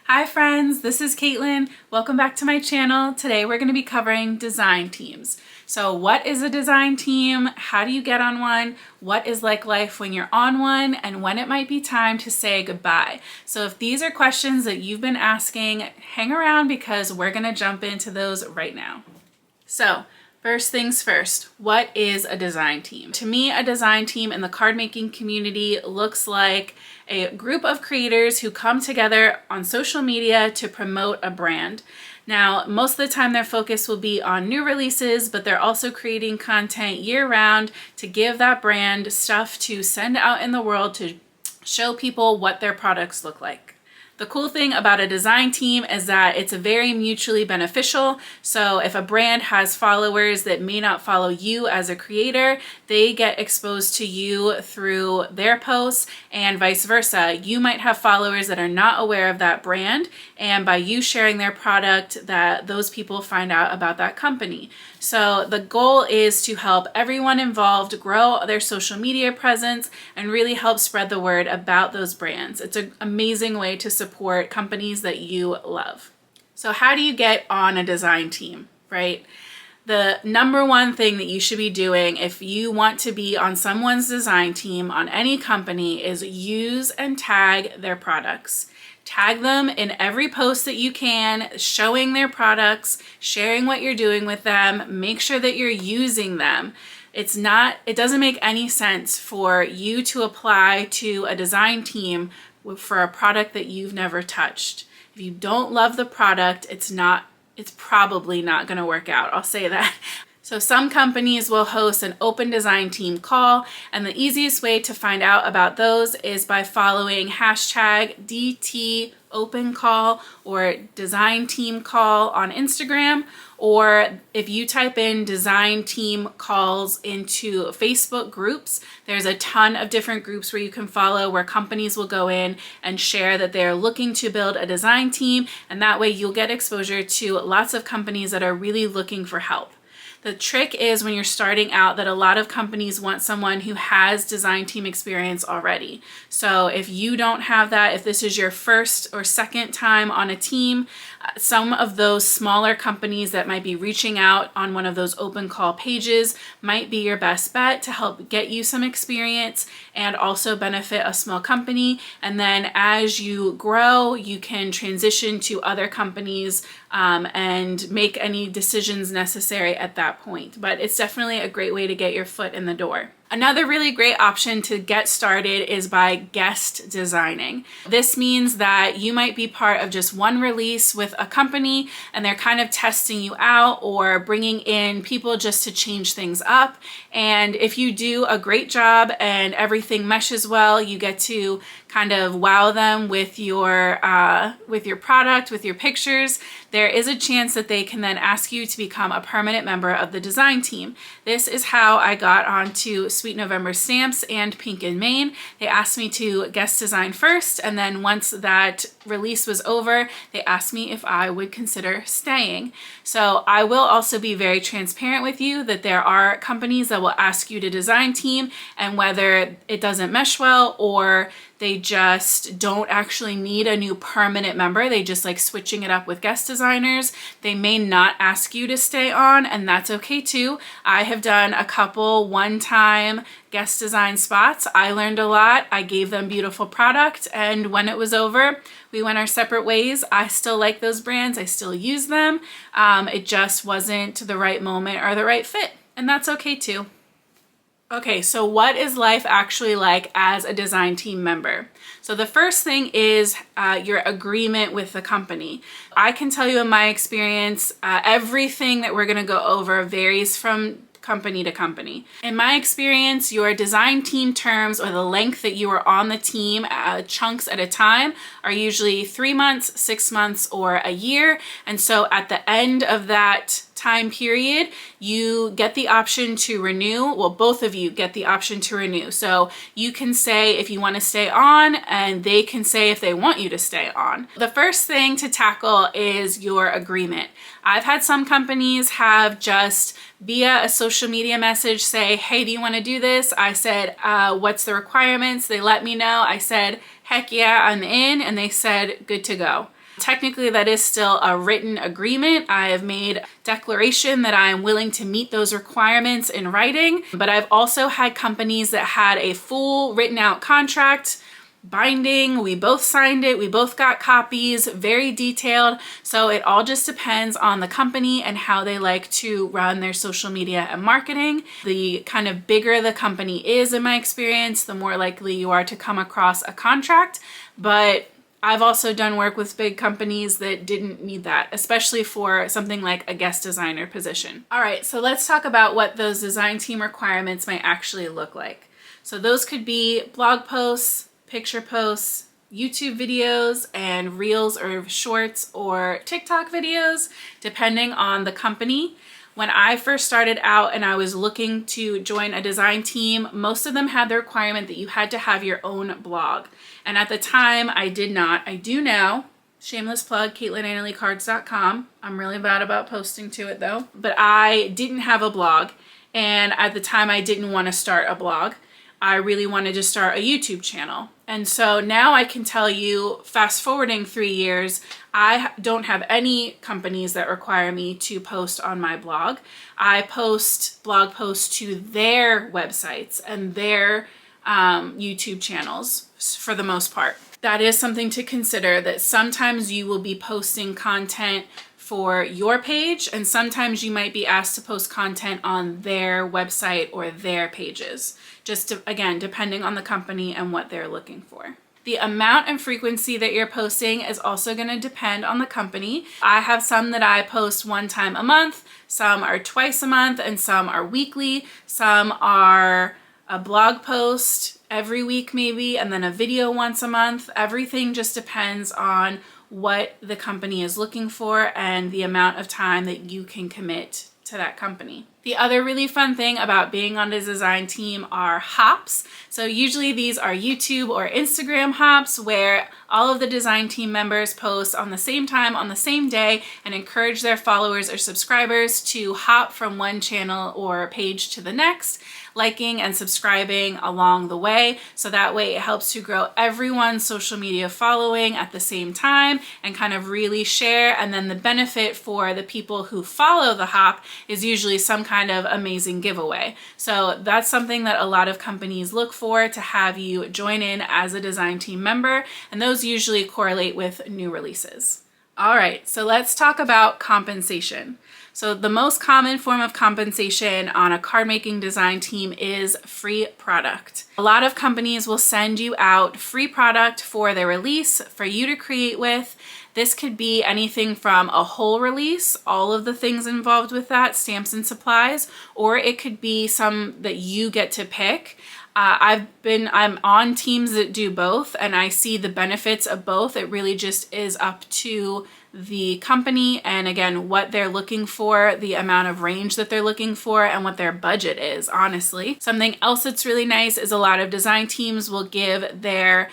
Hi friends, this is Caitlin. Welcome back to my channel. Today we're going to be covering design teams. So what is a design team? How do you get on one? What is like life when you're on one? And when it might be time to say goodbye. So if these are questions that you've been asking, hang around because we're going to jump into those right now. So first things first, what is a design team? To me, a design team in the card making community looks like a group of creators who come together on social media to promote a brand. Now, most of the time their focus will be on new releases, but they're also creating content year-round to give that brand stuff to send out in the world to show people what their products look like. The cool thing about a design team is that it's very mutually beneficial. So if a brand has followers that may not follow you as a creator, they get exposed to you through their posts and vice versa. You might have followers that are not aware of that brand, and by you sharing their product, that those people find out about that company. So the goal is to help everyone involved grow their social media presence and really help spread the word about those brands. It's an amazing way to support companies that you love. So how do you get on a design team, right? The number one thing that you should be doing if you want to be on someone's design team on any company is use and tag their products. Tag them in every post that you can, showing their products, sharing what you're doing with them, make sure that you're using them. It doesn't make any sense for you to apply to a design team for a product that you've never touched. If you don't love the product, it's probably not going to work out. I'll say that. So some companies will host an open design team call, and the easiest way to find out about those is by following hashtag DTOpenCall or design team call on Instagram, or if you type in design team calls into Facebook groups, there's a ton of different groups where you can follow where companies will go in and share that they're looking to build a design team, and that way you'll get exposure to lots of companies that are really looking for help. The trick is when you're starting out that a lot of companies want someone who has design team experience already. So if you don't have that, if this is your first or second time on a team, some of those smaller companies that might be reaching out on one of those open call pages might be your best bet to help get you some experience and also benefit a small company. And then as you grow, you can transition to other companies and make any decisions necessary at that point. But it's definitely a great way to get your foot in the door. Another really great option to get started is by guest designing. This means that you might be part of just one release with a company and they're kind of testing you out or bringing in people just to change things up. And if you do a great job and everything meshes well, you get to kind of wow them with your product, with your pictures. There is a chance that they can then ask you to become a permanent member of the design team. This is how I got onto Sweet November Stamps and Pink in Maine. They asked me to guest design first, and then once that release was over, they asked me if I would consider staying. So I will also be very transparent with you that there are companies that will ask you to design team, and whether it doesn't mesh well or they just don't actually need a new permanent member, they just like switching it up with guest designers, they may not ask you to stay on, and that's okay too. I have done a couple one-time guest design spots. I learned a lot. I gave them beautiful product, and when it was over, we went our separate ways. I still like those brands. I still use them. It just wasn't the right moment or the right fit, and that's okay too. Okay, so what is life actually like as a design team member? So the first thing is your agreement with the company. I can tell you in my experience, everything that we're gonna go over varies from company to company. In my experience, your design team terms or the length that you are on the team chunks at a time are usually 3 months, 6 months, or a year. And so at the end of that time period, you get the option to renew. Well, both of you get the option to renew. So you can say if you want to stay on, and they can say if they want you to stay on. The first thing to tackle is your agreement. I've had some companies have just via a social media message say, hey, do you want to do this? I said, what's the requirements? They let me know. I said, heck yeah, I'm in. And they said, good to go. Technically, that is still a written agreement. I have made declaration that I am willing to meet those requirements in writing, but I've also had companies that had a full written out contract, binding. We both signed it. We both got copies, very detailed. So it all just depends on the company and how they like to run their social media and marketing. The kind of bigger the company is, in my experience, the more likely you are to come across a contract. But I've also done work with big companies that didn't need that, especially for something like a guest designer position. All right, so let's talk about what those design team requirements might actually look like. So those could be blog posts, picture posts, YouTube videos, and reels or shorts or TikTok videos, depending on the company. When I first started out and I was looking to join a design team, most of them had the requirement that you had to have your own blog. And at the time, I did not. I do now. Shameless plug, CaitlinAnnaLeeCards.com. I'm really bad about posting to it though. But I didn't have a blog. And at the time, I didn't want to start a blog. I really wanted to start a YouTube channel. And so now I can tell you, fast forwarding 3 years, I don't have any companies that require me to post on my blog. I post blog posts to their websites and their YouTube channels for the most part. That is something to consider, that sometimes you will be posting content for your page, and sometimes you might be asked to post content on their website or their pages, again, depending on the company and what they're looking for. The amount and frequency that you're posting is also going to depend on the company. I have some that I post 1 time a month, some are twice a month, and some are weekly. Some are a blog post every week maybe, and then a video once a month. Everything just depends on what the company is looking for and the amount of time that you can commit to that company. The other really fun thing about being on a design team are hops. So usually these are YouTube or Instagram hops where all of the design team members post on the same time on the same day and encourage their followers or subscribers to hop from one channel or page to the next, liking and subscribing along the way. So that way it helps to grow everyone's social media following at the same time and kind of really share. And then the benefit for the people who follow the hop is usually some kind of amazing giveaway. So that's something that a lot of companies look for, to have you join in as a design team member. And those usually correlate with new releases. All right, so let's talk about compensation. So the most common form of compensation on a card making design team is free product. A lot of companies will send you out free product for their release for you to create with. This could be anything from a whole release, all of the things involved with that, stamps and supplies, or it could be some that you get to pick. I'm on teams that do both, and I see the benefits of both. It really just is up to the company and, again, what they're looking for, the amount of range that they're looking for, and what their budget is, honestly. Something else that's really nice is a lot of design teams will give their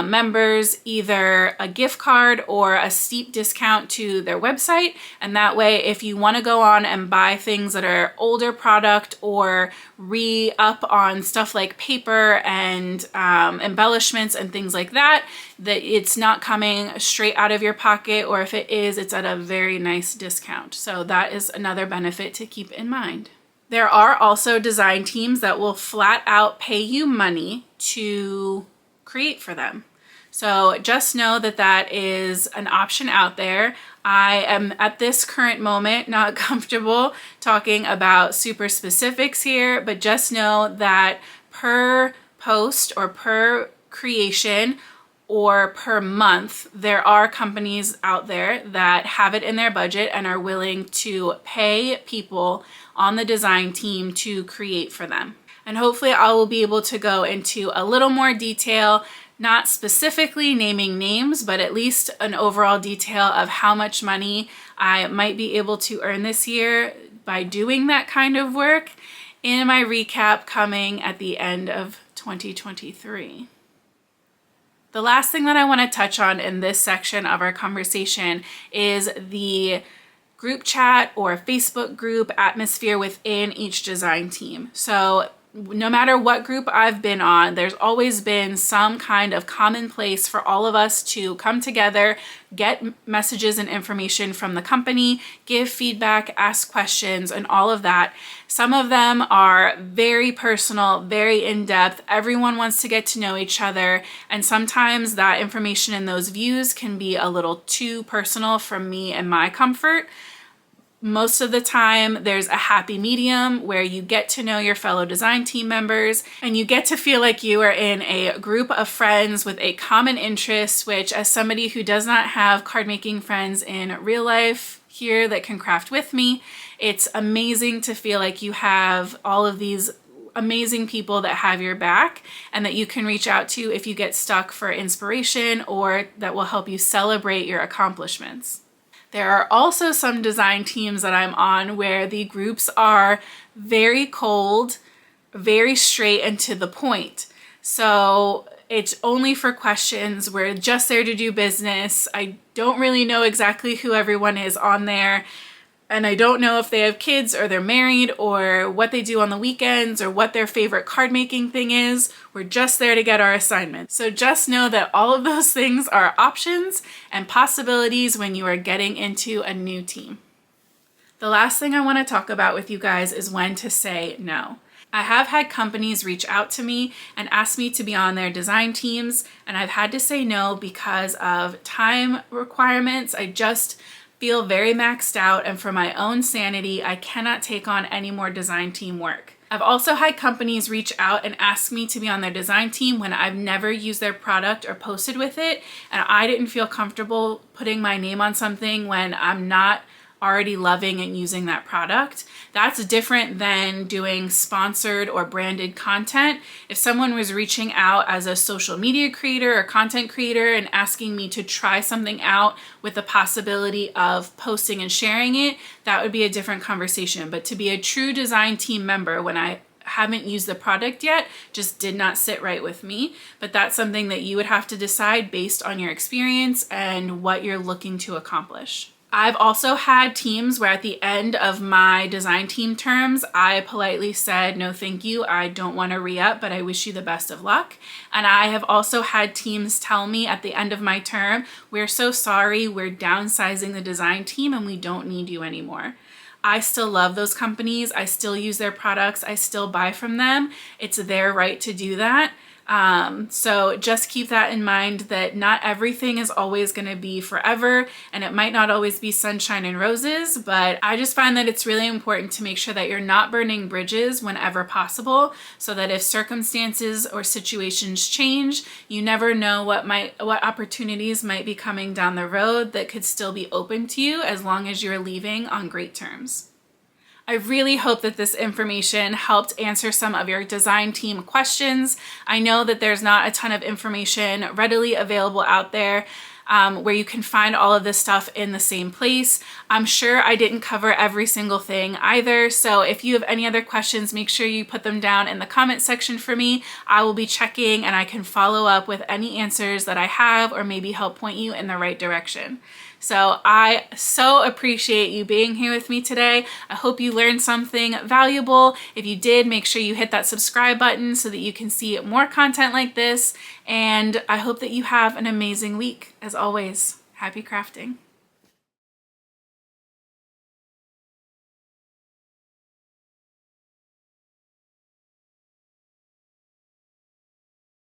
members either a gift card or a steep discount to their website. And that way, if you want to go on and buy things that are older product or re-up on stuff like paper and embellishments and things like that, that it's not coming straight out of your pocket, or if it is, it's at a very nice discount. So that is another benefit to keep in mind. There are also design teams that will flat out pay you money to create for them. So just know that that is an option out there. I am at this current moment not comfortable talking about super specifics here, but just know that per post or per creation or per month, there are companies out there that have it in their budget and are willing to pay people on the design team to create for them. And hopefully I will be able to go into a little more detail, not specifically naming names, but at least an overall detail of how much money I might be able to earn this year by doing that kind of work in my recap coming at the end of 2023. The last thing that I want to touch on in this section of our conversation is the group chat or Facebook group atmosphere within each design team. So no matter what group I've been on, there's always been some kind of common place for all of us to come together, get messages and information from the company, give feedback, ask questions, and all of that. Some of them are very personal, very in-depth. Everyone wants to get to know each other, and sometimes that information and those views can be a little too personal for me and my comfort. Most of the time, there's a happy medium where you get to know your fellow design team members and you get to feel like you are in a group of friends with a common interest, which, as somebody who does not have card making friends in real life here that can craft with me, it's amazing to feel like you have all of these amazing people that have your back and that you can reach out to if you get stuck for inspiration or that will help you celebrate your accomplishments. There are also some design teams that I'm on where the groups are very cold, very straight and to the point. So it's only for questions. We're just there to do business. I don't really know exactly who everyone is on there. And I don't know if they have kids or they're married or what they do on the weekends or what their favorite card making thing is. We're just there to get our assignment. So just know that all of those things are options and possibilities when you are getting into a new team. The last thing I want to talk about with you guys is when to say no. I have had companies reach out to me and ask me to be on their design teams, and I've had to say no because of time requirements. I just feel very maxed out, and for my own sanity, I cannot take on any more design team work. I've also had companies reach out and ask me to be on their design team when I've never used their product or posted with it, and I didn't feel comfortable putting my name on something when I'm not already loving and using that product. That's different than doing sponsored or branded content. If someone was reaching out as a social media creator or content creator and asking me to try something out with the possibility of posting and sharing it, that would be a different conversation. But to be a true design team member when I haven't used the product yet just did not sit right with me. But that's something that you would have to decide based on your experience and what you're looking to accomplish. I've also had teams where at the end of my design team terms, I politely said, no, thank you. I don't want to re-up, but I wish you the best of luck. And I have also had teams tell me at the end of my term, we're so sorry, we're downsizing the design team and we don't need you anymore. I still love those companies. I still use their products. I still buy from them. It's their right to do that. So just keep that in mind, that not everything is always going to be forever, and it might not always be sunshine and roses, but I just find that it's really important to make sure that you're not burning bridges whenever possible, so that if circumstances or situations change, you never know what opportunities might be coming down the road that could still be open to you as long as you're leaving on great terms. I really hope that this information helped answer some of your design team questions. I know that there's not a ton of information readily available out there where you can find all of this stuff in the same place. I'm sure I didn't cover every single thing either, so if you have any other questions, make sure you put them down in the comment section for me. I will be checking and I can follow up with any answers that I have or maybe help point you in the right direction. So I so appreciate you being here with me today. I hope you learned something valuable. If you did, make sure you hit that subscribe button so that you can see more content like this. And I hope that you have an amazing week. As always, happy crafting.